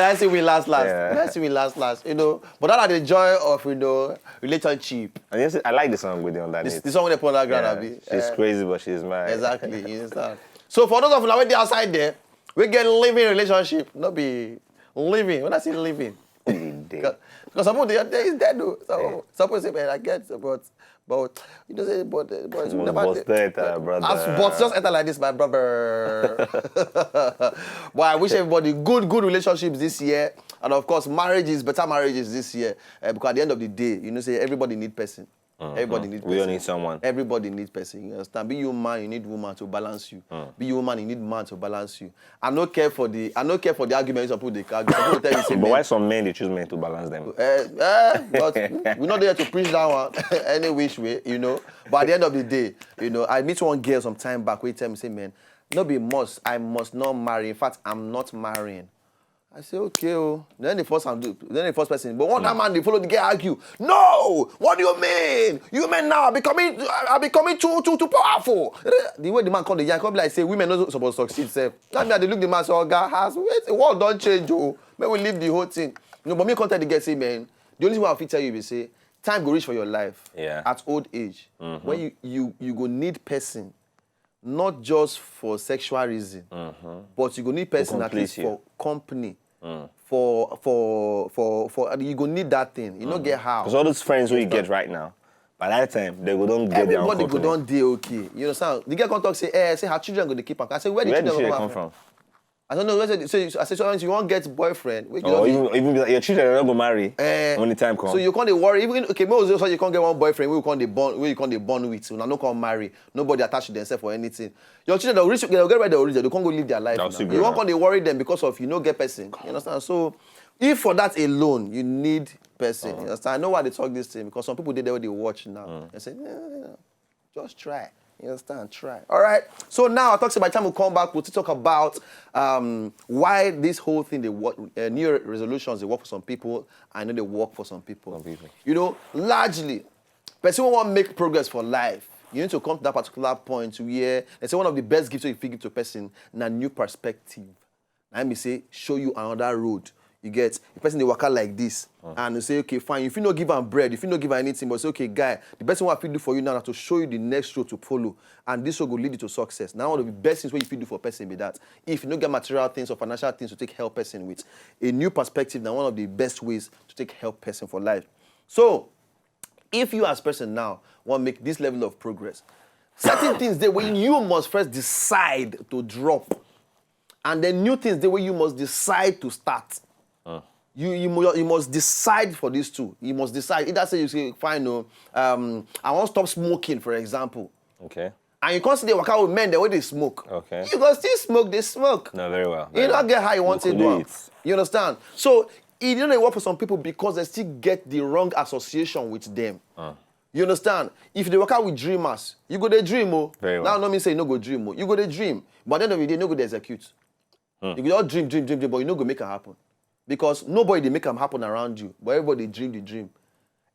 I say we last. Yeah. Let's say we last. You know, but that are the joy of relationship. And yes, I like the song with the underneath. The song with the put on that ground, Yeah, Abi. she's crazy, but she's mad. Exactly. You understand? So for those of you that went outside there, we get living relationship, not be living. When I say living, because some people they is dead though. So some people say, man, I get, but you know say, but brother. But just enter like this, my brother. But I wish everybody good relationships this year, and of course better marriages this year. Because at the end of the day, you know, say everybody need person. Everybody needs person. We all need someone. Everybody needs person. You understand? Be you man, you need woman to balance you. Be you woman, you need man to balance you. I don't care for the arguments some people they argue. Some people tell you, say, but why some men they choose men to balance them? But we're not there to preach that one any which way, you know. But at the end of the day, you know, I meet one girl some time back where he tell me, say, man, I must not marry. In fact, I'm not marrying. I say, okay, oh. Then the first person, but one time man, they follow the girl argue. No! What do you mean? You mean now I'm becoming too powerful. The way the man called the young, come like say, women not supposed to succeed, say. That mean they look the man, say, oh, God has, wait, the world don't change, oh. Maybe we leave the whole thing. You know, but me contact the girl, say, man, the only thing I will tell you is say, time go reach for your life. Yeah. At old age. When you go need person, not just for sexual reason, but you go need person at least for company. For you go need that thing. You don't get how. Because all those friends who you get right now, by that time they go don't get their own company. Everybody go don't do okay. You understand? The girl come talk say, say her children go to keep her. I say where the children come from? I don't know. I say so you won't get boyfriend. Even your children are not go marry when the time comes. So you can't worry. Even maybe so you can't get one boyfriend where you can't born with. So now no can marry. Nobody attached to themselves or anything. Your children they'll get where they originate. They can't go live their life. You won't worry them because of you no get person. You understand? So if for that alone you need person. You understand? I know why they talk this thing because some people they watch now. They say just try. You understand? Try. All right. So now I talk by the time we come back, we'll talk about why this whole thing, New Year resolutions, they work for some people. I know they work for some people. You know, largely, person who want to make progress for life, you need to come to that particular point where they say one of the best gifts you can give to a person, a new perspective. Let me say, show you another road. You get the person they work out like this, and you say, okay, fine. If you not give them bread, if you not give them anything, but say, okay, guy, the best thing what I feel do for you now is to show you the next road to follow, and this road will lead you to success. Now, one of the best things what you feel do for a person be that if you don't get material things or financial things to take help person with, a new perspective, now one of the best ways to take help person for life. So, if you as person now want to make this level of progress, certain things there where you must first decide to drop, and then new things there where you must decide to start. You must decide for these two. You must decide. Either say you say, fine, no, I want to stop smoking, for example. Okay. And you can't see they work out with men the way they smoke. Okay. You can still smoke, they smoke. No, very well. You don't get how you want to do it. You understand? So, you know they work for some people because they still get the wrong association with them. You understand? If they work out with dreamers, you go to dream, oh. Very well. Now, no mean say you no go dream, oh. You go to dream. But at the end of the day, you no go to execute. You go just dream, but you no go make it happen. Because nobody they make them happen around you, but everybody dream the dream.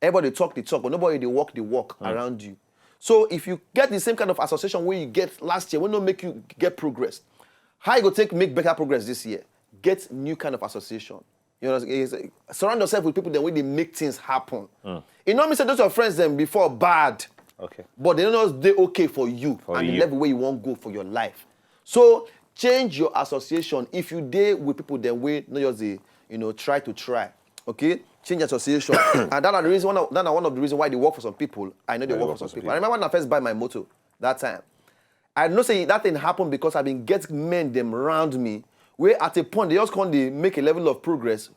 Everybody talk the talk, but nobody they walk the walk around you. So if you get the same kind of association where you get last year, will not make you get progress. How you go make better progress this year? Get new kind of association. You know, surround yourself with people that way they make things happen. You know, me say those your friends them before bad. Okay. But they don't know they okay for you and the level where you want to go for your life. So change your association. If you deal with people that way, not just the try. Okay? Change association. And that's one of the reasons why they work for some people. I know they work for some people. I remember when I first buy my motor that time. I know say that thing happened because I've been getting men them around me where at a point they just can't make a level of progress,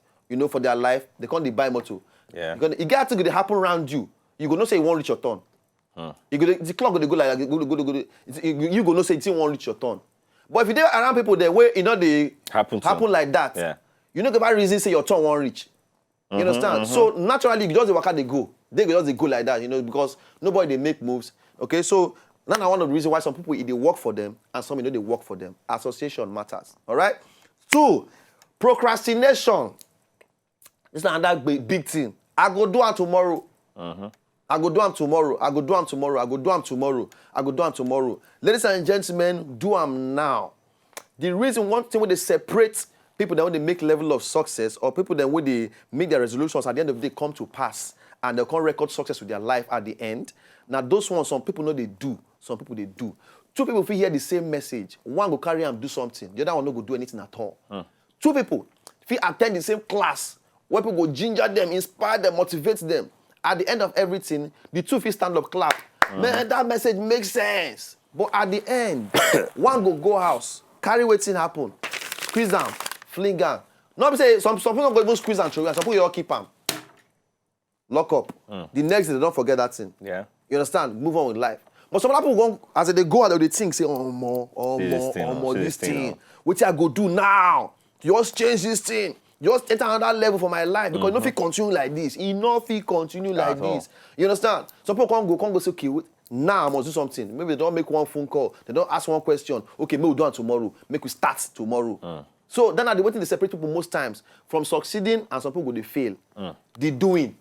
for their life. They can't buy motor. Yeah. Because it got to happen around you. You go not say you won't reach your turn. The clock go like you go not say it won't reach your turn. But if you there around people there where they happen like that. Yeah. You know about reason say your turn won't reach. You understand? So naturally, you just work out they go. They just go like that, because nobody they make moves. Okay, so that's one of the reasons why some people they work for them and some they work for them. Association matters. All right. 2, procrastination. This is another big thing. I go do it tomorrow. I go do them tomorrow. I go do them tomorrow. I go do them tomorrow. I go do them tomorrow. Ladies and gentlemen, do them now. The reason one thing when they separate people that when they make level of success, or people that when they make their resolutions at the end of the day come to pass, and they can't record success with their life at the end. Now those ones, some people know they do, some people they do. Two people will hear the same message. One will carry and do something. The other one no go do anything at all. Two people will attend the same class where people go ginger them, inspire them, motivate them. At the end of everything, the two will stand up, clap. Man, that message makes sense. But at the end, one go house, carry waiting happen, squeeze them, fling them. No, be say some people don't go even squeeze and throw, and some people you all keep them. Lock up. The next day, they don't forget that thing. Yeah. You understand? Move on with life. But some people go, as they go out, they think, say, this thing. What I go do now? Just change this thing. Just enter another level for my life because you don't feel continue like this. You don't feel continue like this. You understand? Some people can't go say, okay, now I must do something. Maybe they don't make one phone call. They don't ask one question. Okay, maybe we'll do it tomorrow. Make we start tomorrow. So then are the waiting to separate people most times from succeeding, and some people they fail. The doing.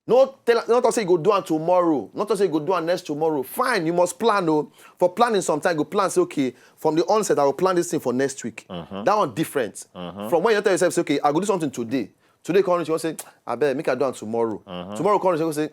Not to say you go do it tomorrow. Not to say you go do it next tomorrow. Fine, you must plan. For planning sometimes, you go plan, say, okay, from the onset, I will plan this thing for next week. That one different. From when you tell yourself, say, okay, I'll go do something today. Today, currently, you want to say, I bet, make I do it tomorrow. Tomorrow, currently, you say,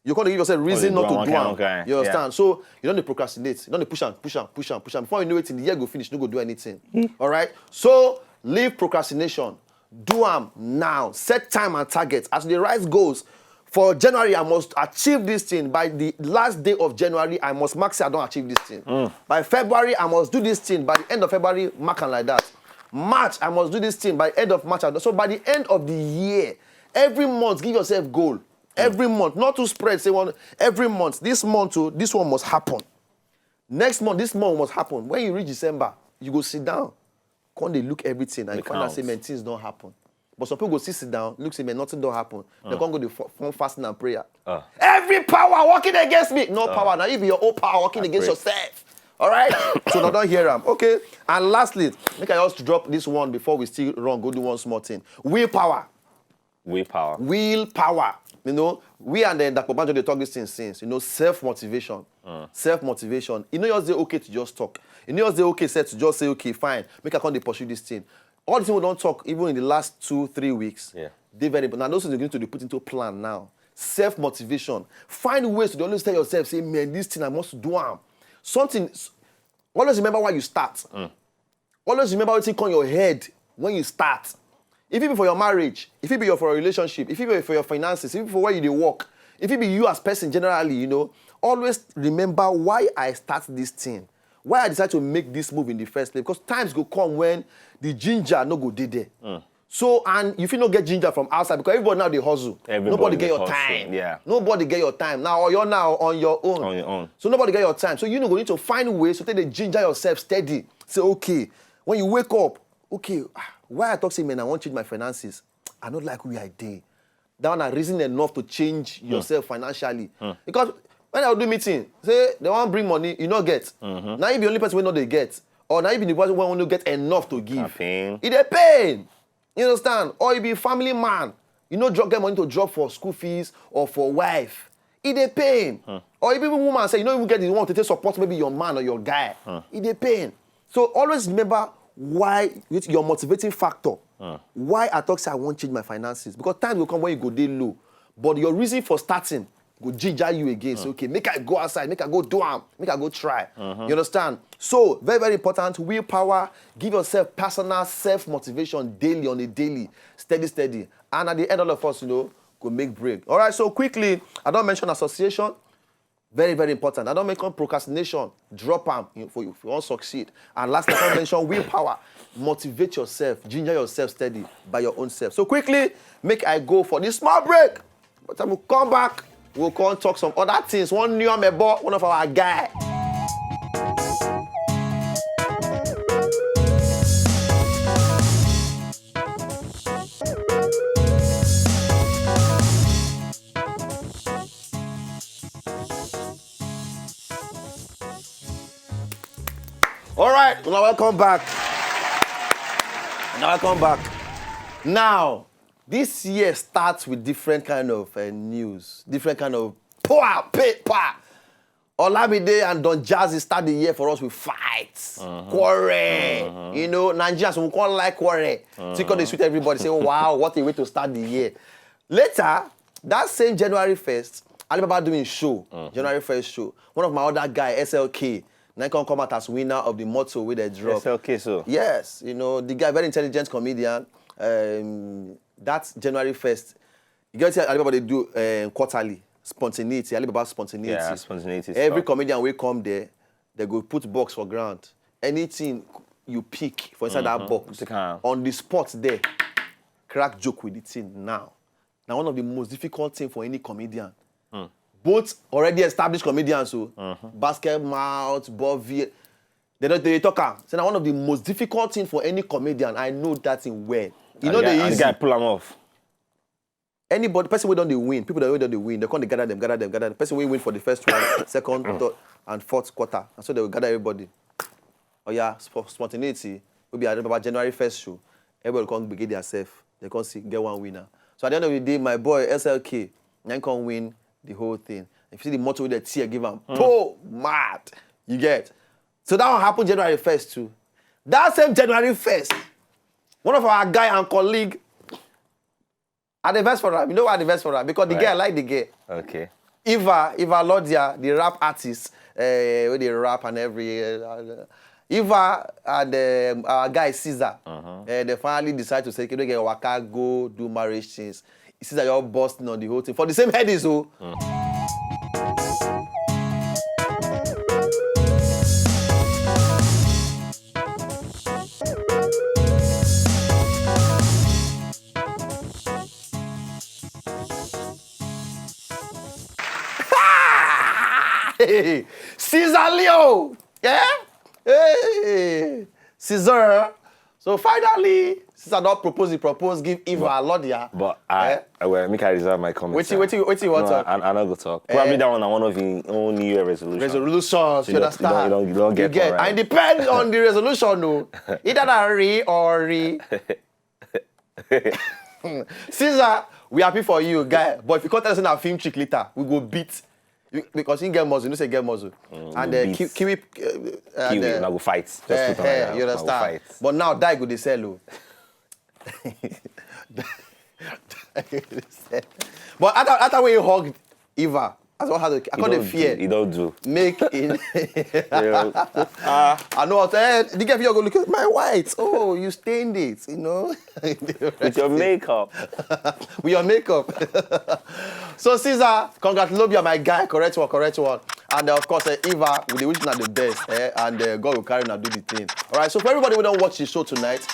you're going to give yourself reason not to do it. You understand? So, you don't procrastinate. You don't push and push and push and push. And before you know it, in the year go finish, you don't go do anything. All right? So, leave procrastination. Do them now. Set time and target. As the rise goes, for January, I must achieve this thing. By the last day of January, I must mark say I don't achieve this thing. By February, I must do this thing. By the end of February, mark and like that. March, I must do this thing. By end of March, so by the end of the year, every month, give yourself goal. Every month, not to spread. Say one every month. This month, this one must happen. Next month, this month must happen. When you reach December, you go sit down. Can't they look everything and you can't say, man, things don't happen. But some people go sit down, look, say, man, nothing don't happen. They can't go to fasting and prayer. Every power working against me. No power. Now, even your own power working against yourself. All right? So now don't hear them. Okay? And lastly, make I just drop this one before we still run. Go do one small thing. Willpower. Willpower. Willpower. You know, we and then Dr. Banjo, they talk this thing since. You know, self-motivation. Self-motivation. You know, you're okay to just talk. You know, you're okay to just say, okay, fine, make I come pursue this thing. All the things we don't talk, even in the last 2-3 weeks, they very important. Now, those things are going to be put into plan now. Self-motivation. Find ways to always tell yourself, say, man, this thing I must do. Something, always remember why you start. Always remember what's in your head when you start. If it be for your marriage, if it be for your relationship, if it be for your finances, if it be for where you work, if it be you as person generally, you know, always remember why I start this thing. Why I decided to make this move in the first place. Because times go come when the ginger no go there. So, and if you don't get ginger from outside, because everybody now they hustle. Nobody get your time. Yeah. Nobody get your time. Now, you're now on your own. On your own. So nobody get your time. So you know, need to find ways to take the ginger yourself steady. Say, okay, when you wake up, okay, why I talk to man, I want to change my finances. I don't like who I did. That one are reason enough to change yourself financially. Because when I do meeting, say they want to bring money, you not get. Now you be the only person who know they get. Or now you be the person who want to get enough to give. It's a pain. You understand? Or you be a family man. You know, get money to drop for school fees or for wife. It's a pain. Or if even woman say, you don't even get the one to take support maybe your man or your guy. It's a pain. So always remember why your motivating factor. Why I talk say I won't change my finances. Because time will come when you go day low. But your reason for starting go ginger you again. So, okay, make I go outside, make I go do am, make I go try. You understand? So, very, very important, willpower. Give yourself personal self-motivation daily on a daily. Steady. And at the end, all of us, you know, go make break. All right, so quickly, I don't mention association. Very, very important. I don't mention procrastination. Drop them if you want to succeed. And last, I don't mention willpower. Motivate yourself, ginger yourself steady by your own self. So quickly, make I go for this small break. But I will come back. We'll come and talk some other things. One new member, one of our guy. All right, now welcome back. Now, this year starts with different kind of news, different kind of paper. Olamide and Don Jazzy start the year for us with fights, quarrel. You know, Nigerians will call like quarrel. Because they sweet everybody, say, wow, what a way to start the year. Later, that same January 1st, Alibaba doing show, January 1st show. One of my other guy, SLK, now come out as winner of the motto with a drop. SLK, so? Yes, you know, the guy, very intelligent comedian. That's January 1st. You get to Alibaba, they do quarterly. Spontaneity, Alibaba spontaneity. Yeah, spontaneity. Every comedian will come there, they go put box for ground. Anything you pick for inside that box, on the spot there, crack joke with the thing now. Now, one of the most difficult things for any comedian. Both already established comedians, so Basket Mouth, Bobby, they talk. So now one of the most difficult things for any comedian, I know that in well. You know the guy pull them off. Anybody, person who don't they win, people that don't win, they come, they gather them. The person will win for the first one, second, third, and fourth quarter. And so they will gather everybody. Oh yeah, spontaneity will be about January 1st show. Everybody will come begin themselves. They come see, get one winner. So at the end of the day, my boy SLK, then come win the whole thing. If you see the motto with the tear, give him, mad. You get. So that one happened January 1st too. That same January 1st, one of our guy and colleague, at the verse for her. You know why the verse for her? Because the girl, I like the girl. Okay. Eva Lodia, the rap artist, with the rap and every. Eva and our guy Caesar, they finally decide to say, "Can we get Waka go do marriage things?" Caesar, you're busting on the whole thing for the same headies, so. Hey, Caesar Leo, yeah? Hey, Caesar. So finally, Caesar not propose, give Eva Lodia. But well, make I reserve my comments. Wait, you want to? I'm not going to talk. Probably that one of the own New Year resolutions. Resolutions, you understand? You don't get it. Right. And it depends on the resolution, no. Either that re or re. Caesar, we happy for you, guy. But if you can't tell us in our film trick later, we go beat. Because you get muzzle, you say get muzzle. And Kiwi... Kiwi, now go fight. Just put on you understand? But now, die go they sell. But after when you hugged Eva, that's what I call the fear. You don't do. Make it. I know what the girl go look at my white. Oh, you stained it, you know. With your makeup. With your makeup. So Caesar, congratulations, my guy. Correct one. And of course, Eva, we wish you the best. And God will carry you and do the thing. All right. So for everybody who don't watch the show tonight,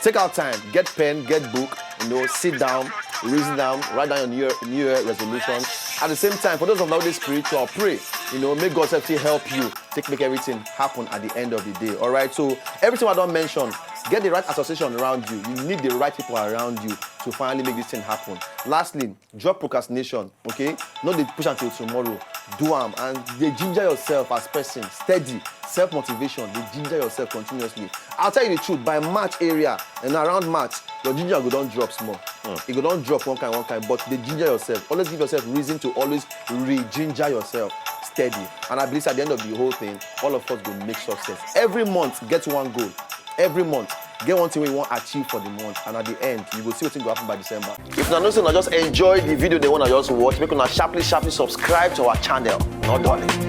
take out time, get pen, get book. You know, sit down, reason down, write down your New Year resolution. At the same time, for those of you spiritual, pray. You know, make God actually help you to make everything happen at the end of the day. All right. So everything I don't mention, get the right association around you. You need the right people around you to finally make this thing happen. Lastly, drop procrastination. Okay, not the push until tomorrow. Do them and they ginger yourself as person. Steady. Self-motivation, they ginger yourself continuously. I'll tell you the truth, by March area and around March, your ginger go don't drop small. It go don't drop one kind, but they ginger yourself. Always give yourself reason to always re-ginger yourself steady. And I believe at the end of the whole thing, all of us will make success. Every month, get one goal. Every month, get one thing we want to achieve for the month. And at the end, you will see what will happen by December. If you're not just enjoy the video they want to just watch, make sure sharply subscribe to our channel. Not darling.